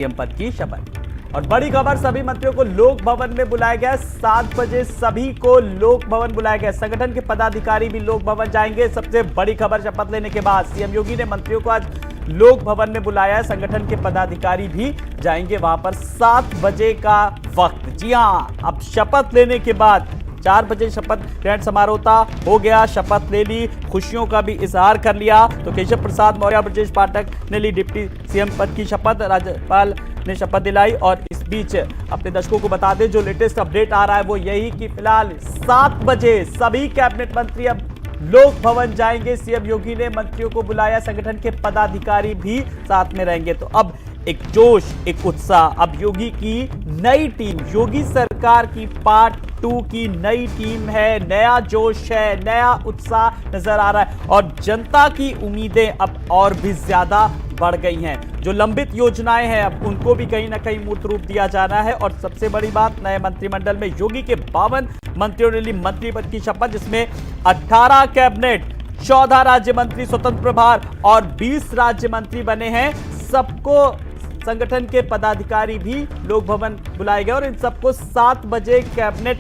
CM पद की शपथ। और बड़ी खबर, सभी मंत्रियों को लोक भवन में बुलाया गया। 7 बजे सभी को लोक भवन बुलाया गया। संगठन के पदाधिकारी भी लोक भवन जाएंगे। सबसे बड़ी खबर, शपथ लेने के बाद सीएम योगी ने मंत्रियों को आज लोक भवन में बुलाया है। संगठन के पदाधिकारी भी जाएंगे वहां पर। 7 बजे का वक्त। जी हां, अब शपथ लेने के बाद 4 बजे शपथ ग्रहण समारोह हो गया। शपथ ले ली, खुशियों का भी इजहार कर लिया। तो केशव प्रसाद मौर्य, ब्रजेश पाठक ने ली डिप्टी सीएम पद की शपथ। राज्यपाल ने शपथ दिलाई। और इस बीच अपने दर्शकों को बता दें, जो लेटेस्ट अपडेट आ रहा है वो यही कि फिलहाल 7 बजे सभी कैबिनेट मंत्री अब लोक भवन जाएंगे। सीएम योगी ने मंत्रियों को बुलाया, संगठन के पदाधिकारी भी साथ में रहेंगे। तो अब एक जोश, एक उत्साह। अब योगी की नई टीम, योगी सरकार की पार्ट 2 की नई टीम है। नया जोश है, नया उत्साह नजर आ रहा है। और जनता की उम्मीदें अब और भी ज्यादा बढ़ गई हैं। जो लंबित योजनाएं हैं अब उनको भी कहीं ना कहीं मूर्त रूप दिया जाना है। और सबसे बड़ी बात, नए मंत्रिमंडल में योगी के 52 मंत्रियों ने ली मंत्री पद की शपथ, जिसमें 18 कैबिनेट, 14 राज्य मंत्री स्वतंत्र प्रभार और 20 राज्य मंत्री बने हैं। सबको संगठन के पदाधिकारी भी लोक भवन बुलाए गए और इन सबको 7 बजे कैबिनेट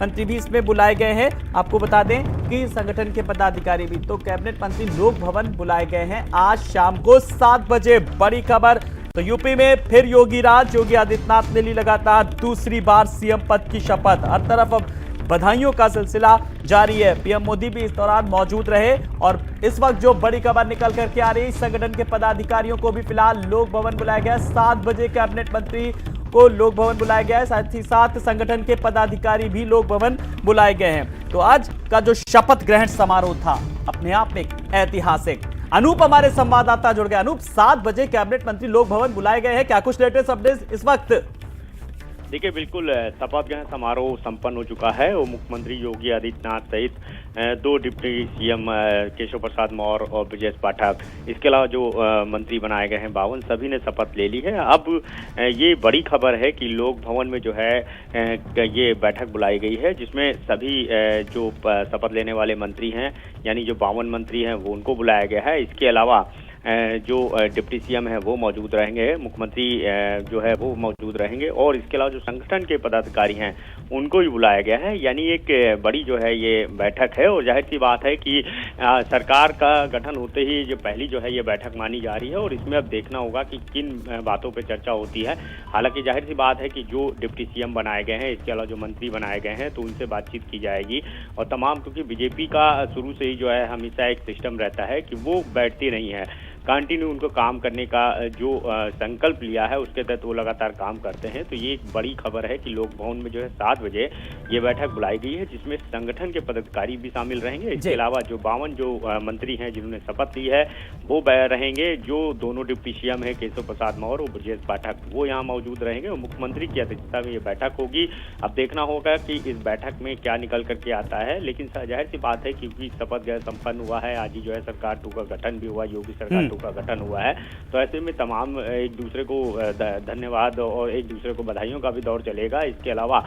मंत्री भी इसमें बुलाए गए हैं। आपको बता दें कि संगठन के पदाधिकारी भी, तो कैबिनेट मंत्री लोक भवन बुलाए गए हैं आज शाम को 7 बजे। बड़ी खबर, तो यूपी में फिर योगी राज। योगी आदित्यनाथ ने ली लगातार दूसरी बार सीएम पद की शपथ। हर तरफ अब बधाइयों का सिलसिला जारी है। पीएम मोदी भी इस दौरान मौजूद रहे। और इस वक्त जो बड़ी खबर निकल करके आ रही, संगठन के पदाधिकारियों को भी फिलहाल लोक भवन बुलाया गया। 7 बजे कैबिनेट मंत्री को लोक भवन बुलाया गया है। साथ ही साथ संगठन के पदाधिकारी भी लोक भवन बुलाए गए हैं। तो आज का जो शपथ ग्रहण समारोह था, अपने आप में ऐतिहासिक। अनूप हमारे संवाददाता जुड़ गए। अनूप, 7 बजे कैबिनेट मंत्री लोक भवन बुलाए गए हैं, क्या कुछ लेटेस्ट अपडेट इस वक्त? देखिए, बिल्कुल शपथ ग्रहण समारोह संपन्न हो चुका है और मुख्यमंत्री योगी आदित्यनाथ सहित 2 डिप्टी सीएम केशव प्रसाद मौर्य और ब्रजेश पाठक, इसके अलावा जो मंत्री बनाए गए हैं 52, सभी ने शपथ ले ली है। अब ये बड़ी खबर है कि लोक भवन में जो है ये बैठक बुलाई गई है, जिसमें सभी जो शपथ लेने वाले मंत्री हैं, यानी जो 52 मंत्री हैं, वो उनको बुलाया गया है। इसके अलावा जो डिप्टी सीएम है वो मौजूद रहेंगे, मुख्यमंत्री जो है वो मौजूद रहेंगे और इसके अलावा जो संगठन के पदाधिकारी हैं उनको भी बुलाया गया है। यानी एक बड़ी जो है ये बैठक है। और जाहिर सी बात है कि सरकार का गठन होते ही जो पहली जो है ये बैठक मानी जा रही है और इसमें अब देखना होगा कि किन बातों पर चर्चा होती है। हालांकि जाहिर सी बात है कि जो डिप्टी सीएम बनाए गए हैं, इसके अलावा जो मंत्री बनाए गए हैं, तो उनसे बातचीत की जाएगी। और तमाम, क्योंकि बीजेपी का शुरू से ही जो है हमेशा एक सिस्टम रहता है कि वो बैठती नहीं है, कंटिन्यू उनको काम करने का जो संकल्प लिया है उसके तहत वो लगातार काम करते हैं। तो ये एक बड़ी खबर है कि लोक भवन में जो है 7 बजे ये बैठक बुलाई गई है, जिसमें संगठन के पदाधिकारी भी शामिल रहेंगे। इसके अलावा जो 52 जो मंत्री हैं जिन्होंने शपथ ली है वो रहेंगे। जो दोनों डिप्टी सीएम है केशव प्रसाद मौर्य और ब्रजेश पाठक, वो यहाँ मौजूद रहेंगे और मुख्यमंत्री की अध्यक्षता में ये बैठक होगी। अब देखना होगा कि इस बैठक में क्या निकल करके आता है। लेकिन जाहिर सी बात है क्योंकि शपथ ग्रहण संपन्न हुआ है, आज ही जो है सरकार 2 का गठन भी हुआ, योगी सरकार का गठन हुआ है। तो ऐसे में तमाम एक दूसरे को धन्यवाद और एक दूसरे को बधाइयों का भी दौर चलेगा। इसके अलावा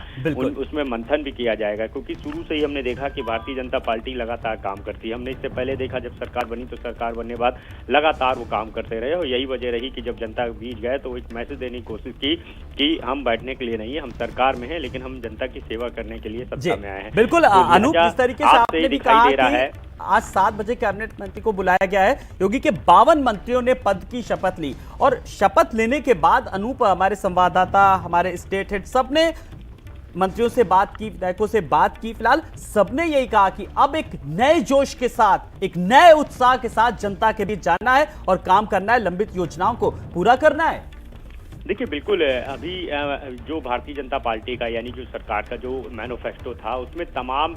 उसमें मंथन भी किया जाएगा, क्योंकि शुरू से ही हमने देखा कि भारतीय जनता पार्टी लगातार काम करती है। हमने इससे पहले देखा जब सरकार बनी तो सरकार बनने के बाद लगातार वो काम करते रहे और यही वजह रही कि जब जनता के बीच गए तो एक मैसेज देने की कोशिश की कि हम बैठने के लिए नहीं है, हम सरकार में है, लेकिन हम जनता की सेवा करने के लिए सत्ता में आए हैं। बिल्कुल अनूप, जिस तरीके से आपने भी कहा कि आज 7 बजे कैबिनेट मंत्री को बुलाया गया है, योगी के 52 मंत्रियों ने पद की शपथ ली। और शपथ लेने के बाद अनूप, हमारे संवाददाता, हमारे स्टेट हेड, सबने मंत्रियों से बात की, विधायकों से बात की। फिलहाल सबने यही कहा कि अब एक नए जोश के साथ, एक नए उत्साह के साथ जनता के बीच जाना है और काम करना है, लंबित योजनाओं को पूरा करना है। देखिए, बिल्कुल अभी जो भारतीय जनता पार्टी का यानी जो सरकार का जो मैनिफेस्टो था उसमें तमाम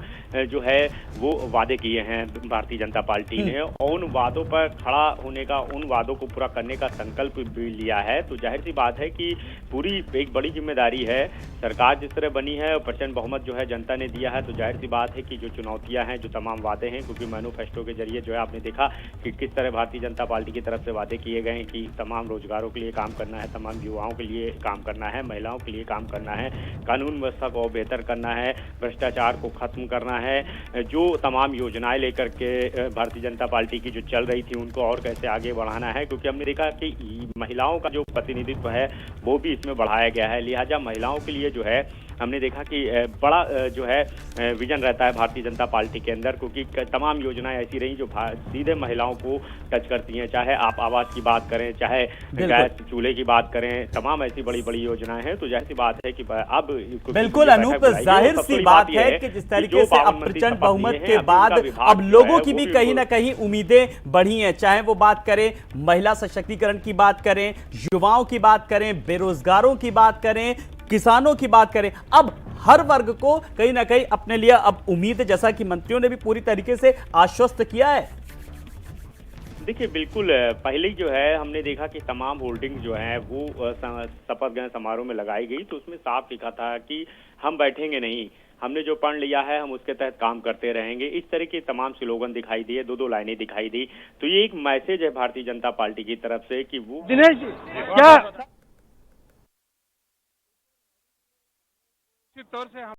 जो है वो वादे किए हैं भारतीय जनता पार्टी ने और उन वादों पर खड़ा होने का, उन वादों को पूरा करने का संकल्प भी लिया है। तो जाहिर सी बात है कि पूरी एक बड़ी जिम्मेदारी है। सरकार जिस तरह बनी है और प्रचंड बहुमत जो है जनता ने दिया है, तो जाहिर सी बात है कि जो चुनौतियां हैं, जो तमाम वादे हैं, क्योंकि मैनिफेस्टो के जरिए जो है आपने देखा कि किस तरह भारतीय जनता पार्टी की तरफ से वादे किए गए हैं कि तमाम रोजगारों के लिए काम करना है, तमाम युवाओं युवाओं के लिए काम करना है, महिलाओं के लिए काम करना है, कानून व्यवस्था को बेहतर करना है, भ्रष्टाचार को खत्म करना है, जो तमाम योजनाएं लेकर के भारतीय जनता पार्टी की जो चल रही थी उनको और कैसे आगे बढ़ाना है, क्योंकि हमने देखा कि महिलाओं का जो प्रतिनिधित्व है वो भी इसमें बढ़ाया गया है। लिहाजा महिलाओं के लिए जो है हमने देखा कि बड़ा जो है विजन रहता है भारतीय जनता पार्टी के अंदर, क्योंकि तमाम योजनाएं ऐसी रही जो सीधे महिलाओं को टच करती हैं। चाहे आप आवास की बात करें, चाहे गैस चूल्हे की बात करें, तमाम ऐसी बड़ी बड़ी योजनाएं हैं। तो जैसी बात है कि अब बिल्कुल अनूप, जाहिर सी बात है कि जिस तरीके से अब प्रचंड बहुमत के बाद अब लोगों की भी कहीं ना कहीं उम्मीदें बढ़ी हैं, चाहे वो बात करें महिला सशक्तिकरण की बात करें, युवाओं की बात करें, बेरोजगारों की बात करें, किसानों की बात करें। अब हर वर्ग को कहीं ना कहीं अपने लिए अब उम्मीद है, जैसा कि मंत्रियों ने भी पूरी तरीके से आश्वस्त किया है। देखिए बिल्कुल, पहले जो है हमने देखा कि तमाम होल्डिंग जो है वो शपथ ग्रहण समारोह में लगाई गई, तो उसमें साफ लिखा था कि हम बैठेंगे नहीं, हमने जो पढ़ लिया है हम उसके तहत काम करते रहेंगे। इस तरह के तमाम स्लोगन दिखाई दिए, दो लाइनें दिखाई दी। तो ये एक मैसेज है भारतीय जनता पार्टी की तरफ से कि वो दिनेश जी क्या तौर से हम